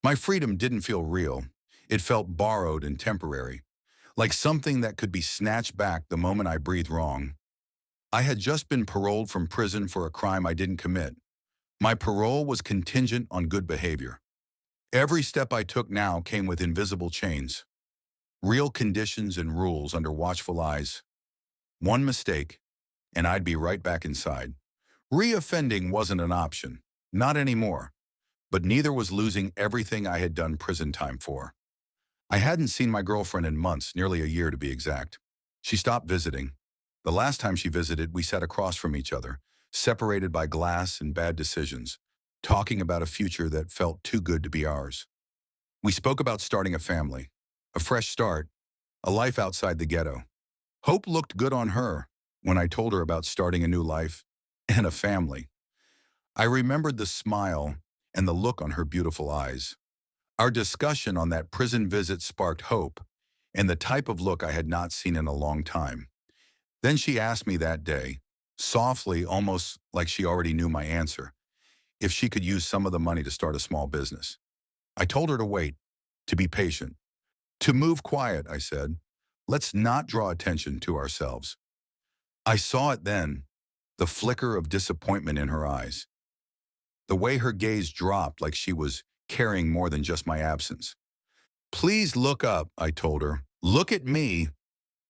My freedom didn't feel real. It felt borrowed and temporary, like something that could be snatched back the moment I breathed wrong. I had just been paroled from prison for a crime I didn't commit. My parole was contingent on good behavior. Every step I took now came with invisible chains, real conditions and rules under watchful eyes. One mistake, and I'd be right back inside. Reoffending wasn't an option, not anymore, but neither was losing everything I had done prison time for. I hadn't seen my girlfriend in months, nearly a year to be exact. She stopped visiting. The last time she visited, we sat across from each other, separated by glass and bad decisions, talking about a future that felt too good to be ours. We spoke about starting a family, a fresh start, a life outside the ghetto. Hope looked good on her when I told her about starting a new life and a family. I remembered the smile and the look on her beautiful eyes. Our discussion on that prison visit sparked hope and the type of look I had not seen in a long time. Then she asked me that day, softly, almost like she already knew my answer, if she could use some of the money to start a small business. I told her to wait, to be patient, to move quiet, I said. Let's not draw attention to ourselves. I saw it then, the flicker of disappointment in her eyes, the way her gaze dropped like she was carrying more than just my absence. Please look up, I told her. Look at me.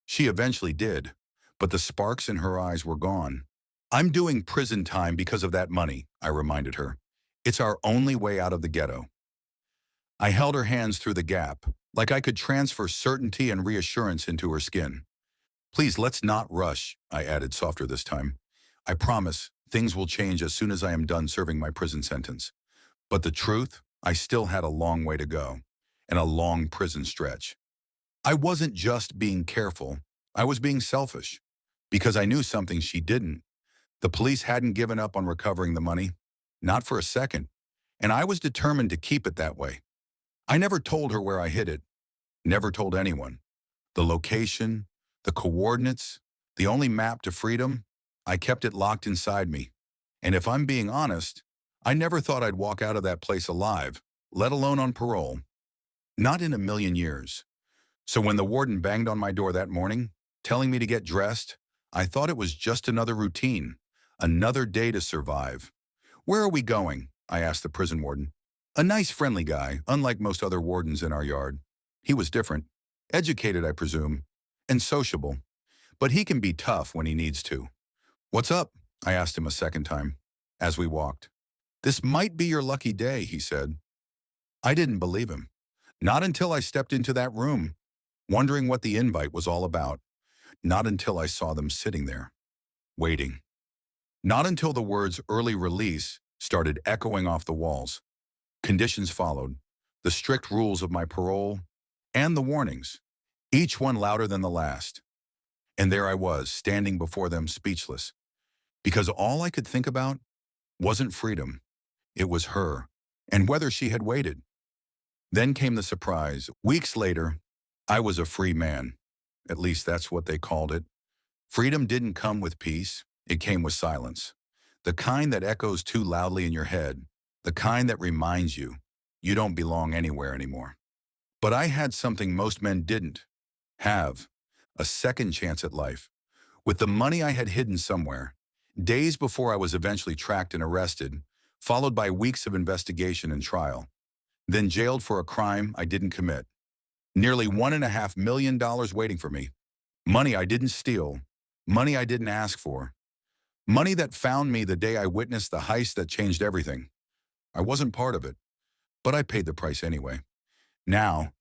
She eventually did, but the sparks in her eyes were gone. I'm doing prison time because of that money, I reminded her. It's our only way out of the ghetto. I held her hands through the gap, like I could transfer certainty and reassurance into her skin. Please, let's not rush, I added softer this time. I promise things will change as soon as I am done serving my prison sentence. But the truth, I still had a long way to go, and a long prison stretch. I wasn't just being careful, I was being selfish, because I knew something she didn't. The police hadn't given up on recovering the money, not for a second, and I was determined to keep it that way. I never told her where I hid it, never told anyone. The location, the coordinates, the only map to freedom, I kept it locked inside me. And if I'm being honest, I never thought I'd walk out of that place alive, let alone on parole. Not in a million years. So when the warden banged on my door that morning, telling me to get dressed, I thought it was just another routine, another day to survive. Where are we going? I asked the prison warden. A nice, friendly guy, unlike most other wardens in our yard. He was different, educated, I presume, and sociable. But he can be tough when he needs to. What's up? I asked him a second time, as we walked. This might be your lucky day, he said. I didn't believe him. Not until I stepped into that room, wondering what the invite was all about. Not until I saw them sitting there, waiting. Not until the words early release started echoing off the walls. Conditions followed, the strict rules of my parole, and the warnings, each one louder than the last. And there I was, standing before them speechless, because all I could think about wasn't freedom. It was her, and whether she had waited. Then came the surprise. Weeks later, I was a free man. At least that's what they called it. Freedom didn't come with peace. It came with silence. The kind that echoes too loudly in your head. The kind that reminds you don't belong anywhere anymore. But I had something most men didn't have. A second chance at life. With the money I had hidden somewhere, days before I was eventually tracked and arrested, followed by weeks of investigation and trial, then jailed for a crime I didn't commit. Nearly $1.5 million waiting for me. Money I didn't steal. Money I didn't ask for. Money that found me the day I witnessed the heist that changed everything. I wasn't part of it, but I paid the price anyway. Now,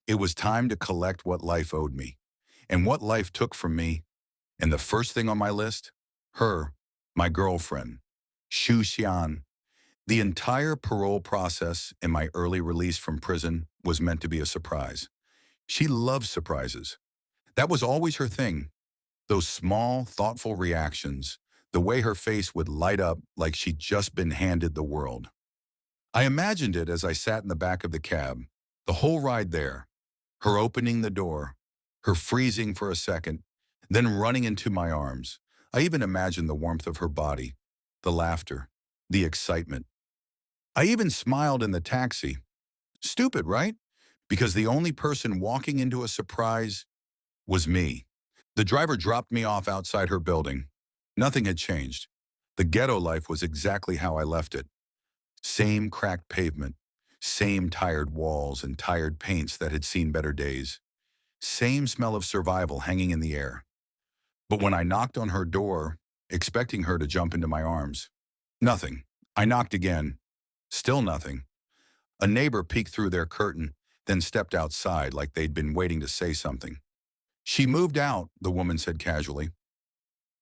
it was time to collect what life owed me, and what life took from me. And the first thing on my list? Her, my girlfriend, Shu Xian. The entire parole process and my early release from prison was meant to be a surprise. She loved surprises. That was always her thing. Those small, thoughtful reactions, the way her face would light up like she'd just been handed the world. I imagined it as I sat in the back of the cab, the whole ride there, her opening the door, her freezing for a second, then running into my arms. I even imagined the warmth of her body, the laughter, the excitement. I even smiled in the taxi, Stupid, right? Because the only person walking into a surprise was me. The driver dropped me off outside her building. Nothing had changed. The ghetto life was exactly how I left it. Same cracked pavement, same tired walls and tired paints that had seen better days. Same smell of survival hanging in the air. But when I knocked on her door, expecting her to jump into my arms, nothing. I knocked again. Still nothing. A neighbor peeked through their curtain, then stepped outside like they'd been waiting to say something. She moved out, the woman said casually.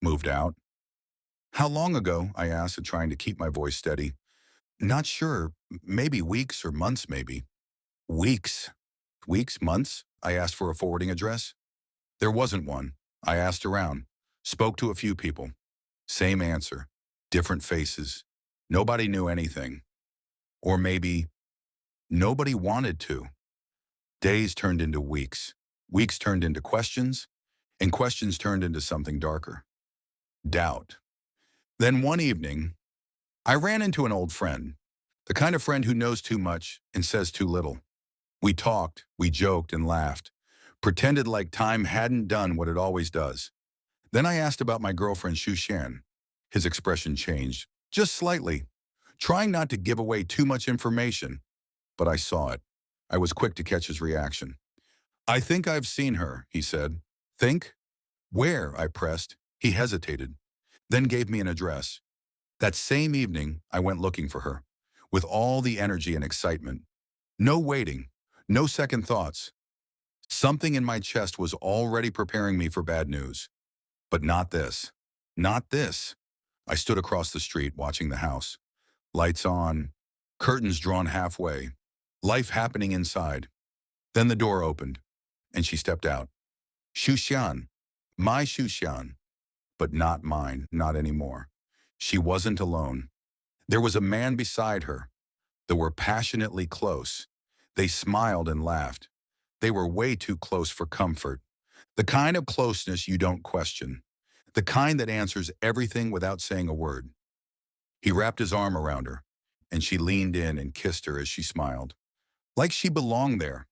Moved out? How long ago? I asked, trying to keep my voice steady. Not sure. Maybe weeks or months, maybe. Weeks? Weeks? Months? I asked for a forwarding address. There wasn't one. I asked around. Spoke to a few people. Same answer. Different faces. Nobody knew anything. Or maybe nobody wanted to. Days turned into weeks. Weeks turned into questions. And questions turned into something darker. Doubt. Then one evening, I ran into an old friend. The kind of friend who knows too much and says too little. We talked, we joked and laughed. Pretended like time hadn't done what it always does. Then I asked about my girlfriend Shushan. His expression changed, just slightly, trying not to give away too much information. But I saw it. I was quick to catch his reaction. I think I've seen her, he said. Think? Where? I pressed. He hesitated, then gave me an address. That same evening, I went looking for her, with all the energy and excitement. No waiting, no second thoughts. Something in my chest was already preparing me for bad news. But not this. Not this. I stood across the street watching the house. Lights on, curtains drawn halfway, life happening inside. Then the door opened, and she stepped out. Shushan, my Shushan, but not mine, not anymore. She wasn't alone. There was a man beside her. They were passionately close. They smiled and laughed. They were way too close for comfort. The kind of closeness you don't question. The kind that answers everything without saying a word. He wrapped his arm around her, and she leaned in and kissed her as she smiled. Like she belonged there.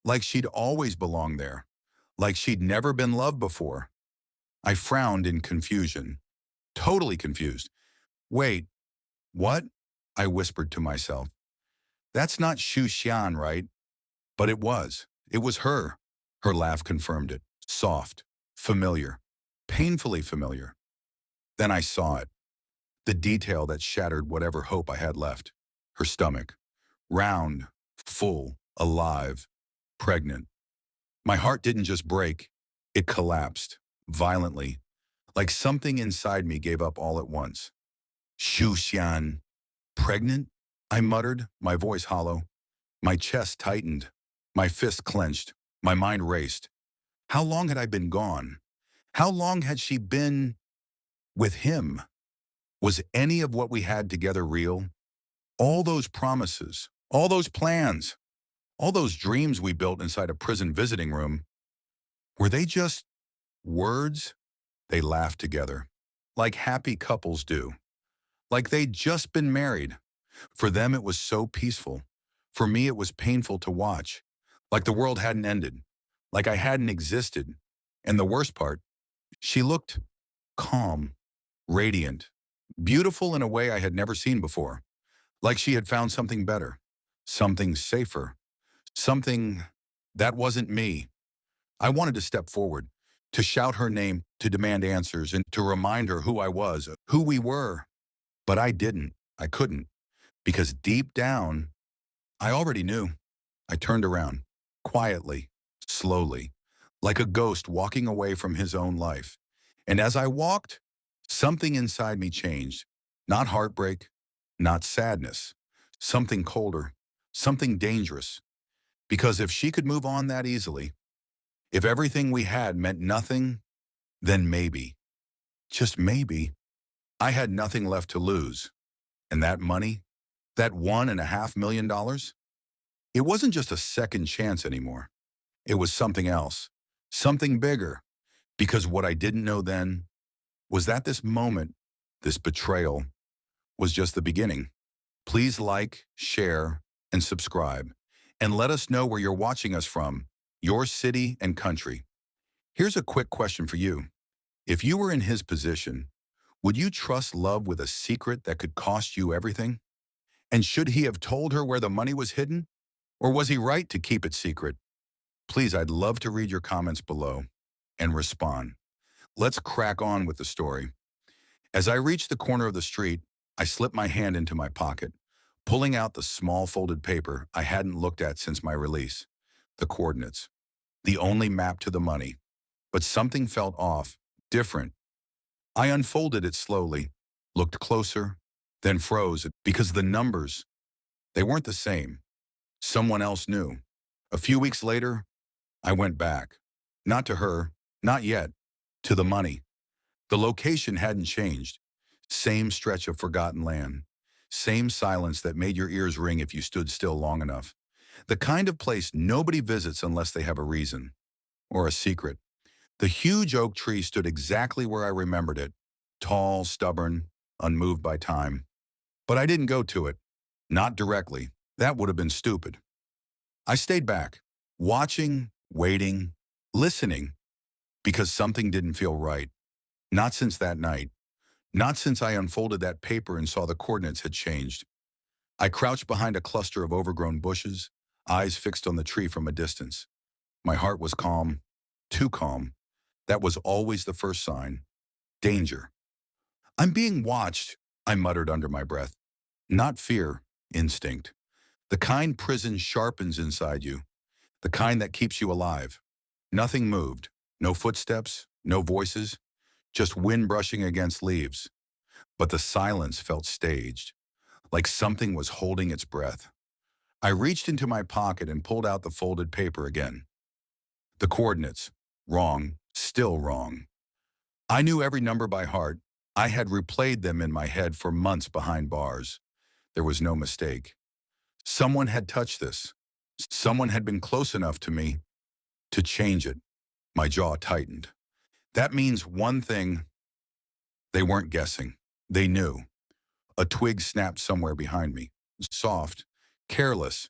Like she'd always belonged there. Like she'd never been loved before. I frowned in confusion. Totally confused. Wait, what? I whispered to myself. That's not Shushan, right? But it was. It was her. Her laugh confirmed it. Soft, familiar, painfully familiar. Then I saw it. The detail that shattered whatever hope I had left. Her stomach. Round, full, alive, pregnant. My heart didn't just break. It collapsed, violently, like something inside me gave up all at once. Shushan. Pregnant? I muttered, my voice hollow. My chest tightened. My fist clenched. My mind raced. How long had I been gone? How long had she been with him? Was any of what we had together real? All those promises, all those plans, all those dreams we built inside a prison visiting room, were they just words? They laughed together, like happy couples do, like they'd just been married. For them it was so peaceful. For me it was painful to watch, like the world hadn't ended, like I hadn't existed. And the worst part, she looked calm, radiant, beautiful in a way I had never seen before, like she had found something better, something safer, something that wasn't me. I wanted to step forward, to shout her name, to demand answers, and to remind her who I was, who we were. But I didn't. I couldn't. Because deep down, I already knew. I turned around, quietly, slowly, like a ghost walking away from his own life. And as I walked, something inside me changed. Not heartbreak, not sadness. Something colder, something dangerous. Because if she could move on that easily, if everything we had meant nothing, then maybe, just maybe, I had nothing left to lose. And that money, that $1.5 million, it wasn't just a second chance anymore. It was something else, something bigger. Because what I didn't know then was that this moment, this betrayal, was just the beginning. Please like, share, and subscribe. and let us know where you're watching us from, your city and country. Here's a quick question for you. If you were in his position, would you trust love with a secret that could cost you everything? And should he have told her where the money was hidden? Or was he right to keep it secret? Please, I'd love to read your comments below and respond. Let's crack on with the story. As I reached the corner of the street, I slipped my hand into my pocket, pulling out the small folded paper I hadn't looked at since my release. The coordinates. The only map to the money. But something felt off, different. I unfolded it slowly, looked closer, then froze because the numbers, they weren't the same. Someone else knew. A few weeks later, I went back. Not to her, not yet, to the money. The location hadn't changed. Same stretch of forgotten land. Same silence that made your ears ring if you stood still long enough. The kind of place nobody visits unless they have a reason or a secret. The huge oak tree stood exactly where I remembered it. Tall, stubborn, unmoved by time. But I didn't go to it. Not directly. That would have been stupid. I stayed back, watching, waiting, listening, because something didn't feel right. Not since that night. Not since I unfolded that paper and saw the coordinates had changed. I crouched behind a cluster of overgrown bushes, eyes fixed on the tree from a distance. My heart was calm, too calm. That was always the first sign. Danger. I'm being watched, I muttered under my breath. Not fear, instinct. The kind prison sharpens inside you. The kind that keeps you alive. Nothing moved. No footsteps, no voices, just wind brushing against leaves. But the silence felt staged, like something was holding its breath. I reached into my pocket and pulled out the folded paper again. The coordinates. Wrong. Still wrong. I knew every number by heart. I had replayed them in my head for months behind bars. There was no mistake. Someone had touched this. Someone had been close enough to me to change it. My jaw tightened. That means one thing. They weren't guessing. They knew. A twig snapped somewhere behind me. Soft, careless,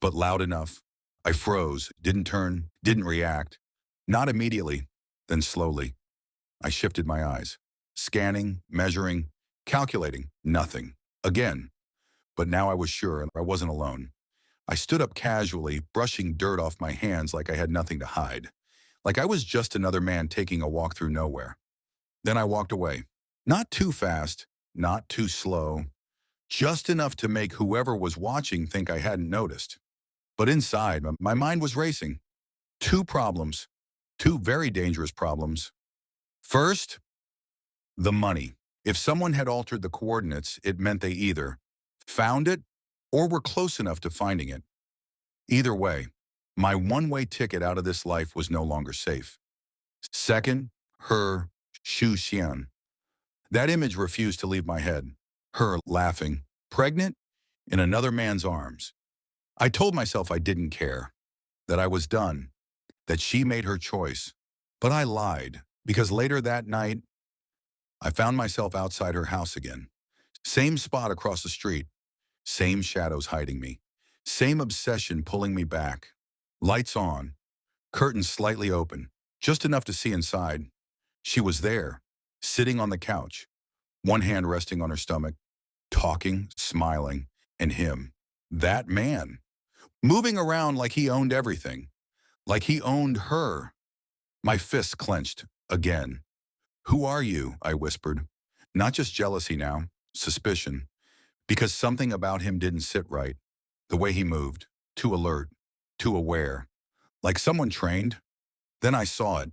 but loud enough. I froze, didn't turn, didn't react. Not immediately, then slowly. I shifted my eyes. Scanning, measuring, calculating, nothing. Again. But now I was sure I wasn't alone. I stood up casually, brushing dirt off my hands like I had nothing to hide. Like I was just another man taking a walk through nowhere. Then I walked away. Not too fast, not too slow. Just enough to make whoever was watching think I hadn't noticed. But inside, my mind was racing. Two problems. Two very dangerous problems. First, the money. If someone had altered the coordinates, it meant they either found it or were close enough to finding it. Either way, my one-way ticket out of this life was no longer safe. Second, her Shu Xian. That image refused to leave my head. Her laughing, pregnant, in another man's arms. I told myself I didn't care, that I was done, that she made her choice. But I lied, because later that night, I found myself outside her house again. Same spot across the street. Same shadows hiding me. Same obsession pulling me back. Lights on. Curtains slightly open. Just enough to see inside. She was there, sitting on the couch. One hand resting on her stomach. Talking, smiling. And him. That man. Moving around like he owned everything. Like he owned her. My fists clenched. Again. "Who are you?" I whispered. Not just jealousy now. Suspicion. Because something about him didn't sit right. The way he moved. Too alert. Too aware. Like someone trained. Then I saw it.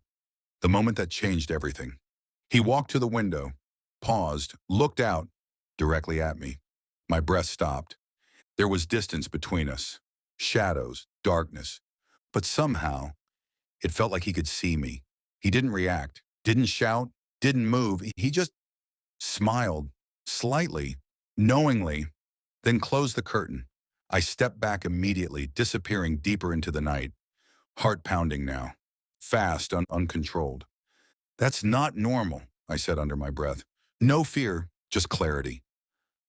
The moment that changed everything. He walked to the window. Paused. Looked out. Directly at me. My breath stopped. There was distance between us. Shadows. Darkness. But somehow, it felt like he could see me. He didn't react. Didn't shout. Didn't move. He just smiled. Slightly. Knowingly. Then closed the curtain. I stepped back immediately, disappearing deeper into the night. Heart pounding now. Fast, uncontrolled. "That's not normal," I said under my breath. No fear, just clarity.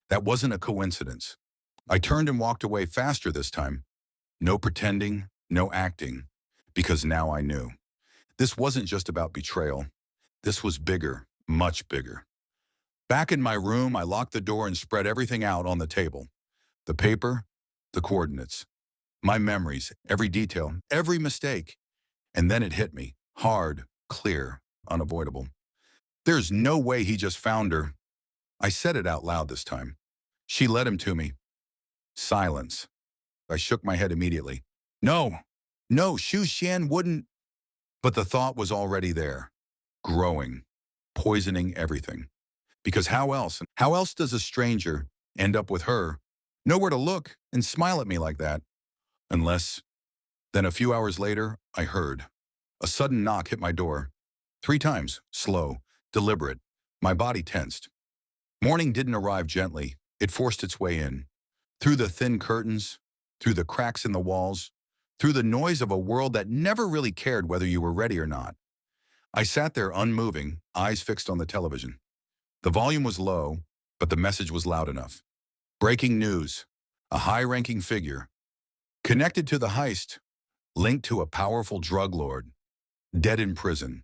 That wasn't a coincidence. I turned and walked away faster this time. No pretending, no acting, because now I knew. This wasn't just about betrayal. This was bigger, much bigger. Back in my room, I locked the door and spread everything out on the table. The paper, the coordinates, my memories, every detail, every mistake. And then it hit me, hard, clear, unavoidable. There's no way he just found her. I said it out loud this time. She led him to me. Silence. I shook my head immediately. No, no, Shu Xian wouldn't. But the thought was already there, growing, poisoning everything. Because how else? How else does a stranger end up with her, nowhere to look, and smile at me like that? Unless, then a few hours later, I heard. A sudden knock hit my door. 3 times, slow, deliberate. My body tensed. Morning didn't arrive gently. It forced its way in. Through the thin curtains, through the cracks in the walls, through the noise of a world that never really cared whether you were ready or not. I sat there unmoving, eyes fixed on the television. The volume was low, but the message was loud enough. Breaking news. A high-ranking figure. Connected to the heist. Linked to a powerful drug lord. Dead in prison.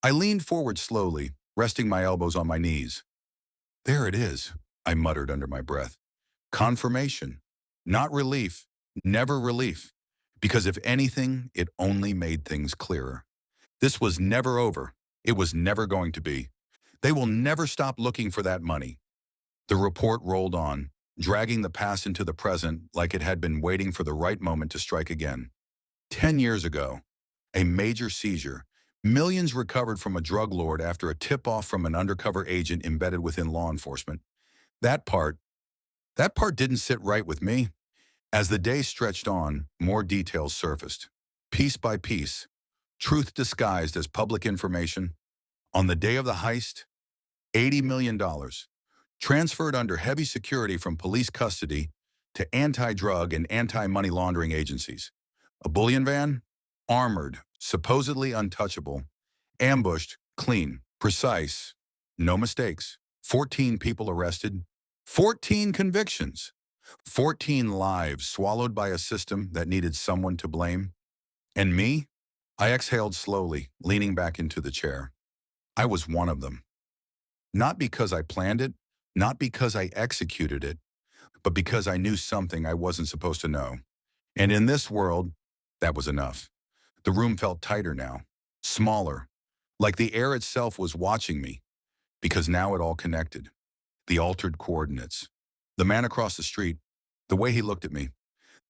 I leaned forward slowly, resting my elbows on my knees. There it is, I muttered under my breath. Confirmation. Not relief. Never relief. Because if anything, it only made things clearer. This was never over. It was never going to be. They will never stop looking for that money. The report rolled on, dragging the past into the present like it had been waiting for the right moment to strike again. 10 years ago, a major seizure, millions recovered from a drug lord after a tip-off from an undercover agent embedded within law enforcement. That part didn't sit right with me. As the day stretched on, more details surfaced. Piece by piece, truth disguised as public information. On the day of the heist, $80 million, transferred under heavy security from police custody to anti-drug and anti-money laundering agencies. A bullion van, armored, supposedly untouchable, ambushed, clean, precise, no mistakes. 14 people arrested, 14 convictions, 14 lives swallowed by a system that needed someone to blame. And me? I exhaled slowly, leaning back into the chair. I was one of them. Not because I planned it, not because I executed it, but because I knew something I wasn't supposed to know. And in this world, that was enough. The room felt tighter now, smaller, like the air itself was watching me, because now it all connected. The altered coordinates, the man across the street, the way he looked at me.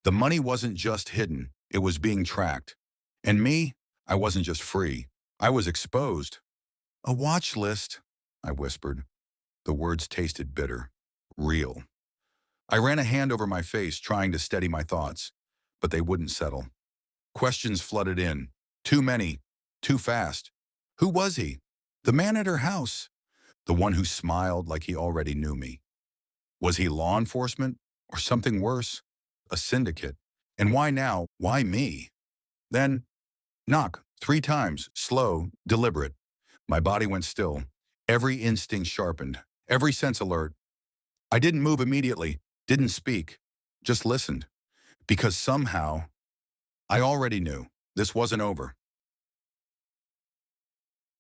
The money wasn't just hidden, it was being tracked. And me, I wasn't just free, I was exposed. A watch list, I whispered. The words tasted bitter, real. I ran a hand over my face, trying to steady my thoughts, but they wouldn't settle. Questions flooded in. Too many. Too fast. Who was he? The man at her house. The one who smiled like he already knew me. Was he law enforcement? Or something worse? A syndicate. And why now? Why me? Then, knock, 3 times, slow, deliberate. My body went still. Every instinct sharpened. Every sense alert. I didn't move immediately. Didn't speak. Just listened. Because somehow, I already knew this wasn't over.